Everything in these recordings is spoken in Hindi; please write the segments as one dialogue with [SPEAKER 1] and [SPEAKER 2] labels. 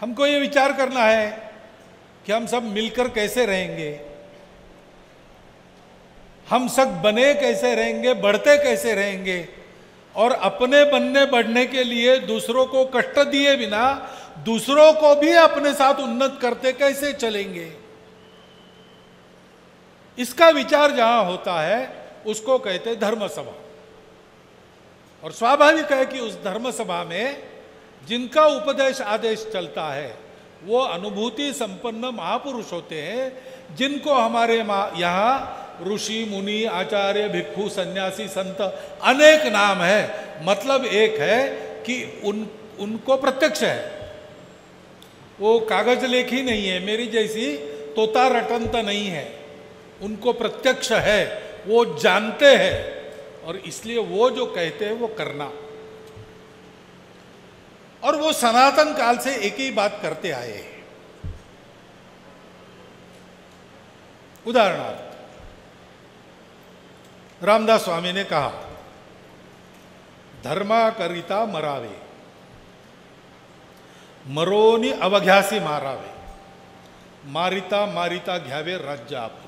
[SPEAKER 1] हमको ये विचार करना है कि हम सब मिलकर कैसे रहेंगे, हम सब बने कैसे रहेंगे, बढ़ते कैसे रहेंगे, और अपने बनने बढ़ने के लिए दूसरों को कष्ट दिए बिना दूसरों को भी अपने साथ उन्नत करते कैसे चलेंगे। इसका विचार जहां होता है उसको कहते धर्म सभा। और स्वाभाविक है कि उस धर्म सभा में जिनका उपदेश आदेश चलता है वो अनुभूति संपन्न महापुरुष होते हैं, जिनको हमारे यहाँ ऋषि मुनि आचार्य भिक्षु सन्यासी संत अनेक नाम है। मतलब एक है कि उनको प्रत्यक्ष है, वो कागज लेखी नहीं है, मेरी जैसी तोता रटंत नहीं है, उनको प्रत्यक्ष है, वो जानते हैं और इसलिए वो जो कहते हैं वो करना। और वो सनातन काल से एक ही बात करते आए हैं। उदाहरणार्थ रामदास स्वामी ने कहा, धर्मा करिता मरावे, मरोनी अवघ्यासी मारावे, मारिता मारिता घ्यावे राज्य आप।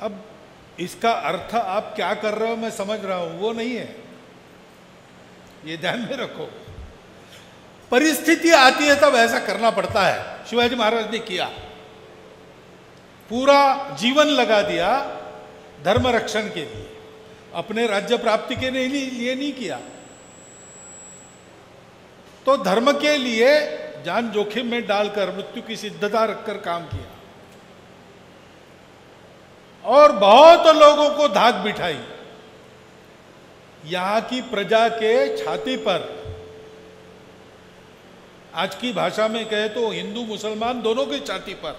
[SPEAKER 1] अब इसका अर्थ आप क्या कर रहे हो मैं समझ रहा हूं, वो नहीं है, ये ध्यान में रखो। परिस्थिति आती है तब ऐसा करना पड़ता है। शिवाजी महाराज ने किया, पूरा जीवन लगा दिया धर्म रक्षण के लिए, अपने राज्य प्राप्ति के लिए नहीं किया। तो धर्म के लिए जान जोखिम में डालकर मृत्यु की सिद्धता रखकर काम किया और बहुत लोगों को धाक बिठाई। यहां की प्रजा के छाती पर, आज की भाषा में कहे तो हिंदू मुसलमान दोनों की छाती पर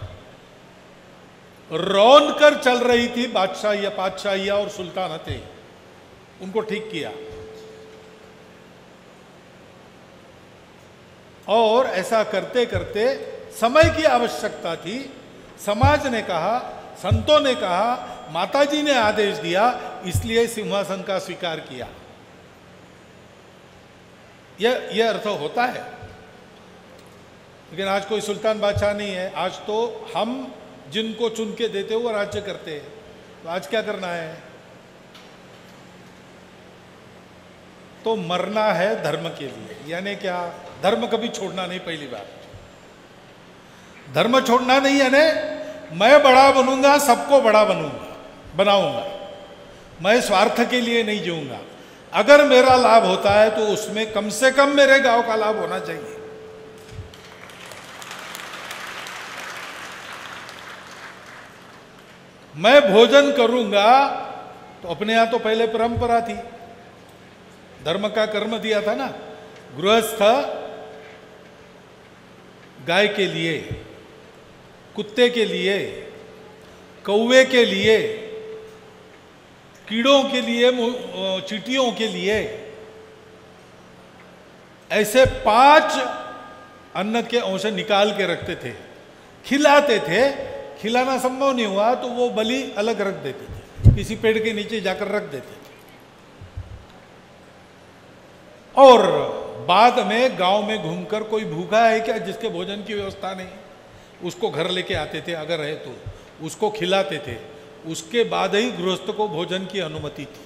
[SPEAKER 1] रौन कर चल रही थी बादशाहिया और सुल्तानतें, उनको ठीक किया। और ऐसा करते करते समय की आवश्यकता थी, समाज ने कहा, संतों ने कहा, माताजी ने आदेश दिया, इसलिए सिंहासन का स्वीकार किया। यह अर्थ होता है। लेकिन आज कोई सुल्तान बादशाह नहीं है, आज तो हम जिनको चुन के देते वो राज्य करते हैं। तो आज क्या करना है? तो मरना है धर्म के लिए। यानी क्या? धर्म कभी छोड़ना नहीं। पहली बात धर्म छोड़ना नहीं, यानी मैं बड़ा बनूंगा, सबको बड़ा बनाऊंगा, मैं स्वार्थ के लिए नहीं जीऊंगा। अगर मेरा लाभ होता है तो उसमें कम से कम मेरे गांव का लाभ होना चाहिए। मैं भोजन करूंगा तो अपने यहां तो पहले परंपरा थी, धर्म का कर्म दिया था ना। गृहस्थ गाय के लिए, कुत्ते के लिए, कौवे के लिए, कीड़ों के लिए, चींटियों के लिए, ऐसे 5 अन्न के अंश निकाल के रखते थे, खिलाते थे। खिलाना संभव नहीं हुआ तो वो बलि अलग रख देते थे, किसी पेड़ के नीचे जाकर रख देते थे। और बाद में गांव में घूमकर कोई भूखा है क्या जिसके भोजन की व्यवस्था नहीं, उसको घर लेके आते थे, अगर है तो उसको खिलाते थे। उसके बाद ही गृहस्थ को भोजन की अनुमति थी।